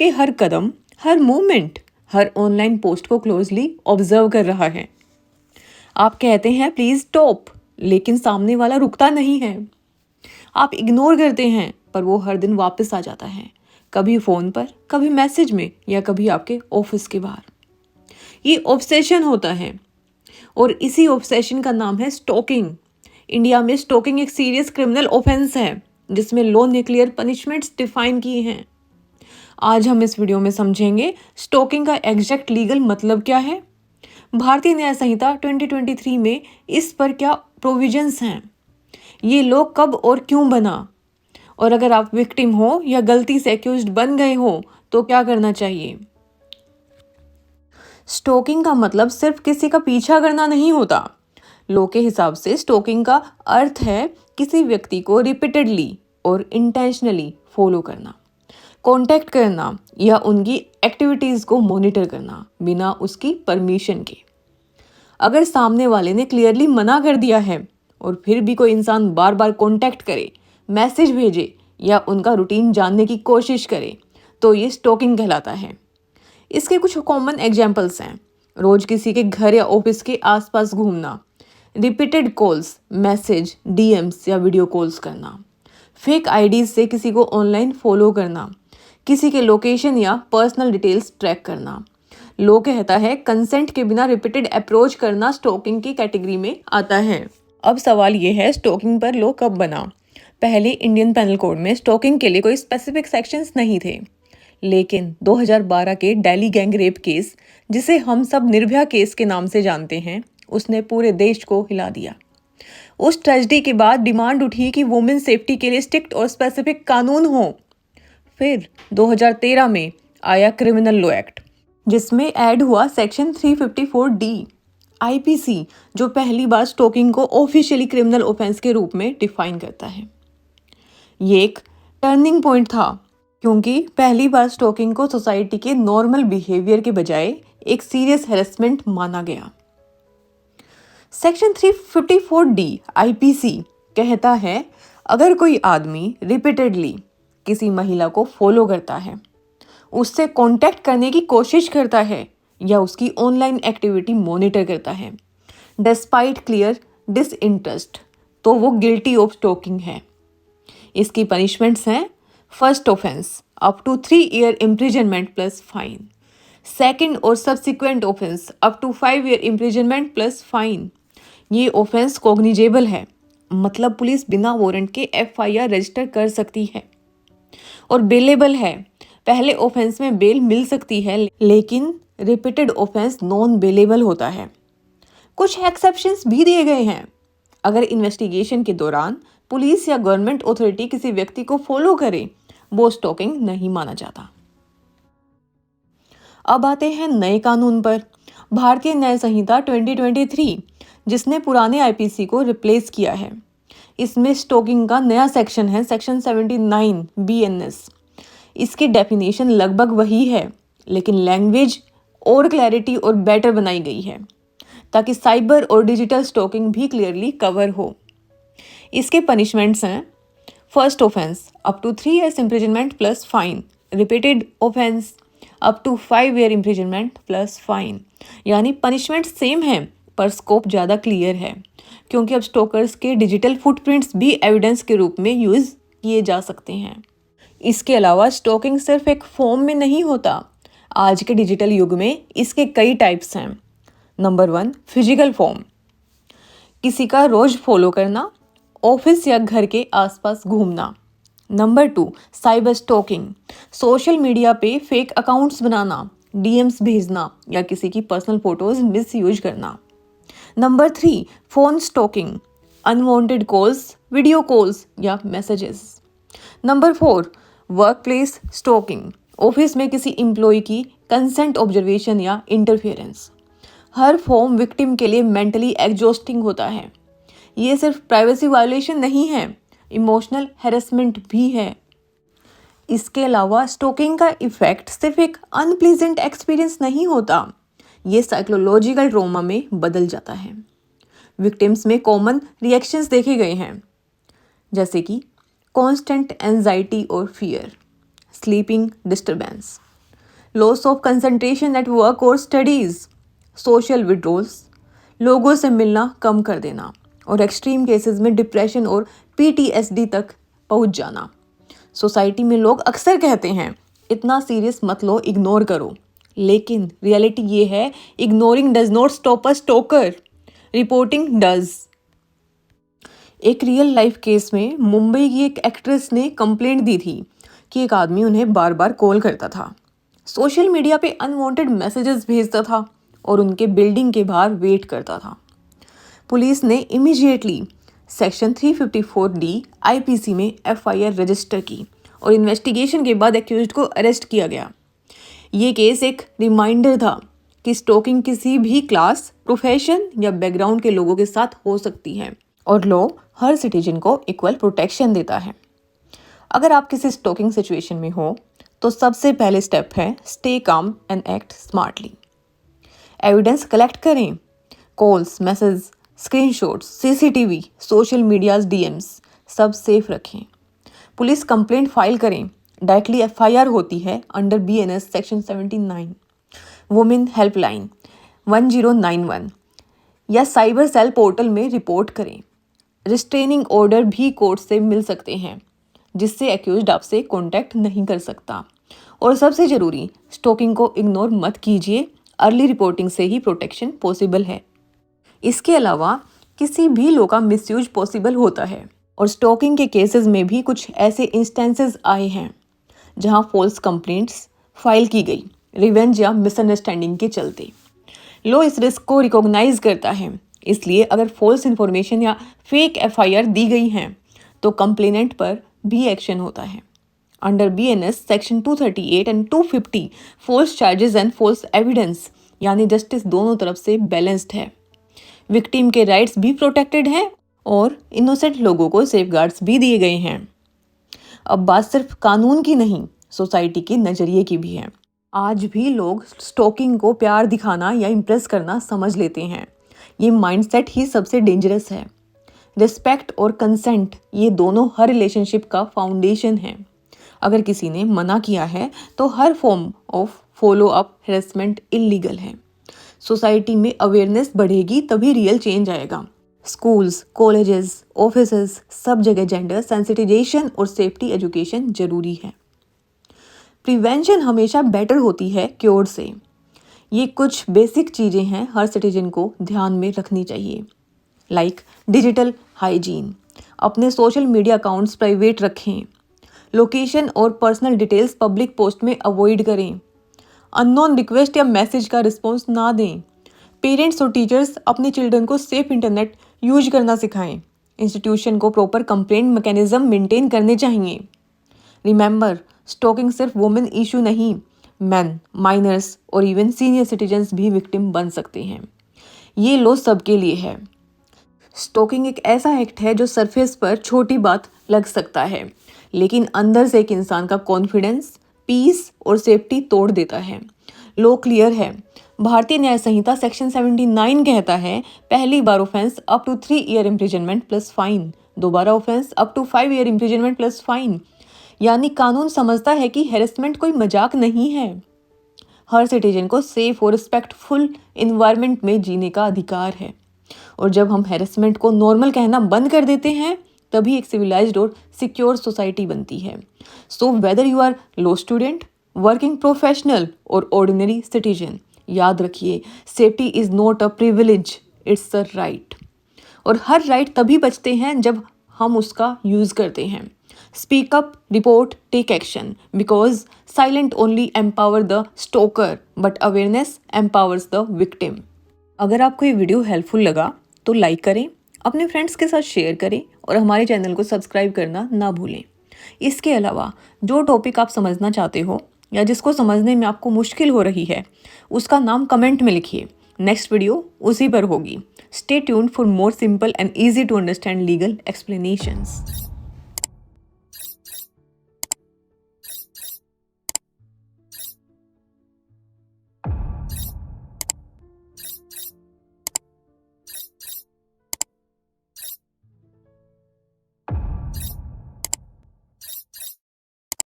कि हर कदम, हर मूवमेंट, हर online post को closely observe कर रहा है। आप कहते हैं प्लीज स्टॉप, लेकिन सामने वाला रुकता नहीं है। आप इग्नोर करते हैं, पर वो हर दिन वापस आ जाता है, कभी फ़ोन पर, कभी मैसेज में, या कभी आपके ऑफिस के बाहर। ये ऑब्सेशन होता है, और इसी ऑब्सेशन का नाम है स्टॉकिंग। इंडिया में स्टॉकिंग एक सीरियस क्रिमिनल ऑफेंस है, जिसमें लॉ ने क्लियर पनिशमेंट्स डिफाइन की हैं। आज हम इस वीडियो में समझेंगे स्टॉकिंग का एग्जैक्ट लीगल मतलब क्या है, भारतीय न्याय संहिता 2023 में इस पर क्या प्रोविजंस हैं, ये लॉ कब और क्यों बना, और अगर आप विक्टिम हो या गलती से एक्यूज्ड बन गए हो तो क्या करना चाहिए। स्टॉकिंग का मतलब सिर्फ किसी का पीछा करना नहीं होता। लॉ के हिसाब से स्टॉकिंग का अर्थ है किसी व्यक्ति को रिपीटेडली और इंटेंशनली फॉलो करना, कांटेक्ट करना या उनकी एक्टिविटीज को मॉनिटर करना बिना उसकी परमिशन के। अगर सामने वाले ने क्लियरली मना कर दिया है और फिर भी कोई इंसान बार बार कांटेक्ट करे, मैसेज भेजे या उनका रूटीन जानने की कोशिश करे, तो ये स्टॉकिंग कहलाता है। इसके कुछ कॉमन एग्जाम्पल्स हैं: रोज किसी के घर या ऑफिस के आसपास घूमना, रिपीटेड कॉल्स, मैसेज, डीएम्स या वीडियो कॉल्स करना, फेक आईडीज से किसी को ऑनलाइन फॉलो करना, किसी के लोकेशन या पर्सनल डिटेल्स ट्रैक करना। लॉ कहता है कंसेंट के बिना रिपीटेड अप्रोच करना स्टॉकिंग की कैटेगरी में आता है। अब सवाल ये है, स्टॉकिंग पर लॉ कब बना? पहले इंडियन पेनल कोड में स्टॉकिंग के लिए कोई स्पेसिफिक सेक्शंस नहीं थे, लेकिन 2012 के दिल्ली गैंग रेप केस, जिसे हम सब निर्भया केस के नाम से जानते हैं, उसने पूरे देश को हिला दिया। उस ट्रेजेडी के बाद डिमांड उठी कि वुमेन सेफ्टी के लिए स्ट्रिक्ट और स्पेसिफिक कानून हो। फिर 2013 में आया क्रिमिनल लॉ एक्ट, जिसमें ऐड हुआ सेक्शन 354D आईपीसी, जो पहली बार स्टॉकिंग को ऑफिशियली क्रिमिनल ऑफेंस के रूप में डिफाइन करता है। ये एक टर्निंग पॉइंट था, क्योंकि पहली बार स्टॉकिंग को सोसाइटी के नॉर्मल बिहेवियर के बजाय एक सीरियस हैरेसमेंट माना गया। सेक्शन 354D आईपीसी कहता है, अगर कोई आदमी रिपीटेडली किसी महिला को फॉलो करता है, उससे कांटेक्ट करने की कोशिश करता है या उसकी ऑनलाइन एक्टिविटी मॉनिटर करता है डिस्पाइट क्लियर डिसइंटरेस्ट, तो वो गिल्टी ऑफ स्टॉकिंग है। इसकी पनिशमेंट्स हैं: first offence up to 3 year imprisonment plus fine, second और subsequent offence up to 5 year imprisonment plus fine. ये ऑफेंस कॉग्निजेबल है, मतलब पुलिस बिना वारंट के एफआईआर रजिस्टर कर सकती है, और बेलेबल है। पहले ऑफेंस में बेल मिल सकती है, लेकिन रिपीटेड ऑफेंस नॉन बेलेबल होता है। कुछ एक्सेप्शंस भी दिए गए हैं। अगर इन्वेस्टिगेशन के दौरान पुलिस या गवर्नमेंट अथॉरिटी किसी व्यक्ति को फॉलो करे, वो स्टॉकिंग नहीं माना जाता। अब आते हैं नए कानून पर, भारतीय न्याय संहिता 2023, जिसने पुराने आईपीसी को रिप्लेस किया है। इसमें स्टॉकिंग का नया सेक्शन है, सेक्शन 79 BNS। इसकी डेफिनेशन लगभग वही है, लेकिन लैंग्वेज और क्लैरिटी और बेटर बनाई गई है, ताकि साइबर और डिजिटल स्टॉकिंग भी क्लियरली कवर हो। इसके पनिशमेंट्स हैं: first offence up to 3 years imprisonment plus fine, repeated offence up to 5 year imprisonment plus fine. यानी पनिशमेंट सेम है, पर स्कोप ज़्यादा क्लियर है, क्योंकि अब स्टॉकर्स के डिजिटल फुटप्रिंट्स भी एविडेंस के रूप में यूज़ किए जा सकते हैं। इसके अलावा स्टॉकिंग सिर्फ एक फॉर्म में नहीं होता। आज के डिजिटल युग में इसके कई टाइप्स हैं। नंबर 1, फिजिकल फॉर्म, किसी का रोज फॉलो करना, ऑफिस या घर के आसपास घूमना। Number 2, cyber stalking, social media पे फेक अकाउंट्स बनाना, डीएम्स भेजना या किसी की पर्सनल फोटोज मिसयूज करना। Number 3, phone stalking, unwanted calls, video calls या मैसेजेस। Number 4, work place stalking, office में किसी एम्प्लॉय की कंसेंट ऑब्जर्वेशन या इंटरफेरेंस। हर फॉर्म विक्टिम के लिए मेंटली एग्जॉस्टिंग होता है। ये सिर्फ प्राइवेसी वायलेशन नहीं है, इमोशनल हैरेसमेंट भी है। इसके अलावा स्टॉकिंग का इफेक्ट सिर्फ एक अनप्लीजेंट एक्सपीरियंस नहीं होता, ये साइकोलॉजिकल ट्रॉमा में बदल जाता है। विक्टिम्स में कॉमन रिएक्शंस देखे गए हैं, जैसे कि कांस्टेंट एंजाइटी और fear, sleeping disturbance, loss of concentration at work और स्टडीज़, सोशल विड्रॉल्स, लोगों से मिलना कम कर देना और एक्सट्रीम केसेस में डिप्रेशन और PTSD तक पहुंच जाना। सोसाइटी में लोग अक्सर कहते हैं इतना सीरियस मत लो, इग्नोर करो, लेकिन रियलिटी ये है ignoring does not stop a Stoker, reporting does. एक रियल लाइफ केस में मुंबई की एक एक्ट्रेस ने कंप्लेंट दी थी कि एक आदमी उन्हें बार बार कॉल करता था, सोशल मीडिया पे अनवांटेड मैसेजेस भेजता था और उनके बिल्डिंग के बाहर वेट करता था। पुलिस ने इमीडिएटली सेक्शन 354D IPC में FIR रजिस्टर की और इन्वेस्टिगेशन के बाद एक्यूज्ड को अरेस्ट किया गया। ये केस एक रिमाइंडर था कि स्टॉकिंग किसी भी क्लास, प्रोफेशन या बैकग्राउंड के लोगों के साथ हो सकती है और लॉ हर सिटीजन को इक्वल प्रोटेक्शन देता है। अगर आप किसी स्टॉकिंग सिचुएशन में हो तो सबसे पहले स्टेप है stay calm and act smartly. Evidence collect करें, calls, message, screenshots, CCTV, social medias, DMs सब सेफ रखें। पुलिस कंप्लेंट फाइल करें, डायरेक्टली FIR होती है under BNS section 79। Women helpline 1091 या साइबर सेल पोर्टल में रिपोर्ट करें। रिस्ट्रेनिंग ऑर्डर भी कोर्ट से मिल सकते हैं जिससे एक्यूज्ड आपसे कॉन्टैक्ट नहीं कर सकता। और सबसे ज़रूरी, स्टॉकिंग को इग्नोर मत कीजिए, अर्ली रिपोर्टिंग से ही प्रोटेक्शन पॉसिबल है। इसके अलावा किसी भी लॉ का मिसयूज पॉसिबल होता है और स्टॉकिंग के केसेस में भी कुछ ऐसे इंस्टेंसेस आए हैं जहां फॉल्स कंप्लेंट्स फाइल की गई रिवेंज या मिसअंडरस्टैंडिंग के चलते। लॉ इस रिस्क को रिकॉग्नाइज करता है, इसलिए अगर फॉल्स इन्फॉर्मेशन या फेक FIR दी गई हैं तो कंप्लेनेंट पर भी एक्शन होता है। Under BNS section 238 and 250 false charges and false evidence यानी जस्टिस दोनों तरफ से बैलेंस्ड है। विक्टिम के राइट्स भी प्रोटेक्टेड हैं और इनोसेंट लोगों को सेफगार्ड्स भी दिए गए हैं। अब बात सिर्फ कानून की नहीं, सोसाइटी के नज़रिए की भी है। आज भी लोग स्टॉकिंग को प्यार दिखाना या इम्प्रेस करना समझ लेते हैं। ये माइंडसेट ही सबसे डेंजरस है। रिस्पेक्ट और कंसेंट ये दोनों हर रिलेशनशिप का फाउंडेशन है। अगर किसी ने मना किया है तो हर form of follow up harassment illegal है। सोसाइटी में अवेयरनेस बढ़ेगी तभी रियल चेंज आएगा। स्कूल्स, कॉलेजेस, ऑफिसेस सब जगह जेंडर सेंसिटाइजेशन और सेफ्टी एजुकेशन जरूरी है। प्रिवेंशन हमेशा बेटर होती है क्योर से। ये कुछ बेसिक चीज़ें हैं हर सिटीजन को ध्यान में रखनी चाहिए। लाइक डिजिटल हाइजीन, अपने सोशल मीडिया अकाउंट्स प्राइवेट रखें। लोकेशन और पर्सनल डिटेल्स पब्लिक पोस्ट में अवॉइड करें। अननोन रिक्वेस्ट या मैसेज का रिस्पॉन्स ना दें। पेरेंट्स और टीचर्स अपने चिल्ड्रन को सेफ इंटरनेट यूज करना सिखाएं। इंस्टीट्यूशन को प्रॉपर कंप्लेंट मैकेनिज्म मेंटेन करने चाहिए। रिमेंबर, स्टॉकिंग सिर्फ वुमेन इशू नहीं, मैन, माइनर्स और इवन सीनियर सिटीजन्स भी विक्टिम बन सकते हैं। ये लॉ सबके लिए है। स्टॉकिंग एक ऐसा एक्ट है जो सरफेस पर छोटी बात लग सकता है, लेकिन अंदर से एक इंसान का कॉन्फिडेंस, पीस और सेफ्टी तोड़ देता है। लॉ क्लियर है। भारतीय न्याय संहिता सेक्शन 79 कहता है पहली बार offence up to 3 year imprisonment plus fine, दोबारा offence up to 5 year imprisonment plus fine. यानी कानून समझता है कि हैरेसमेंट कोई मजाक नहीं है। हर सिटीजन को सेफ और रिस्पेक्टफुल इन्वायरमेंट में जीने का अधिकार है। और जब हम हैरेसमेंट को नॉर्मल कहना बंद कर देते हैं तभी एक सिविलाइज्ड और सिक्योर सोसाइटी बनती है। So whether you are law student, working professional और ऑर्डिनरी सिटीजन, याद रखिए safety is not a privilege, it's a right. और हर राइट तभी बचते हैं जब हम उसका यूज करते हैं। Speak up, report, take action, because silent only empower the stalker but awareness empowers the victim. अगर आपको ये वीडियो हेल्पफुल लगा तो लाइक करें, अपने फ्रेंड्स के साथ शेयर करें और हमारे चैनल को सब्सक्राइब करना ना भूलें। इसके अलावा जो टॉपिक आप समझना चाहते हो या जिसको समझने में आपको मुश्किल हो रही है उसका नाम कमेंट में लिखिए। नेक्स्ट वीडियो उसी पर होगी। Stay tuned for more simple and easy to understand legal explanations.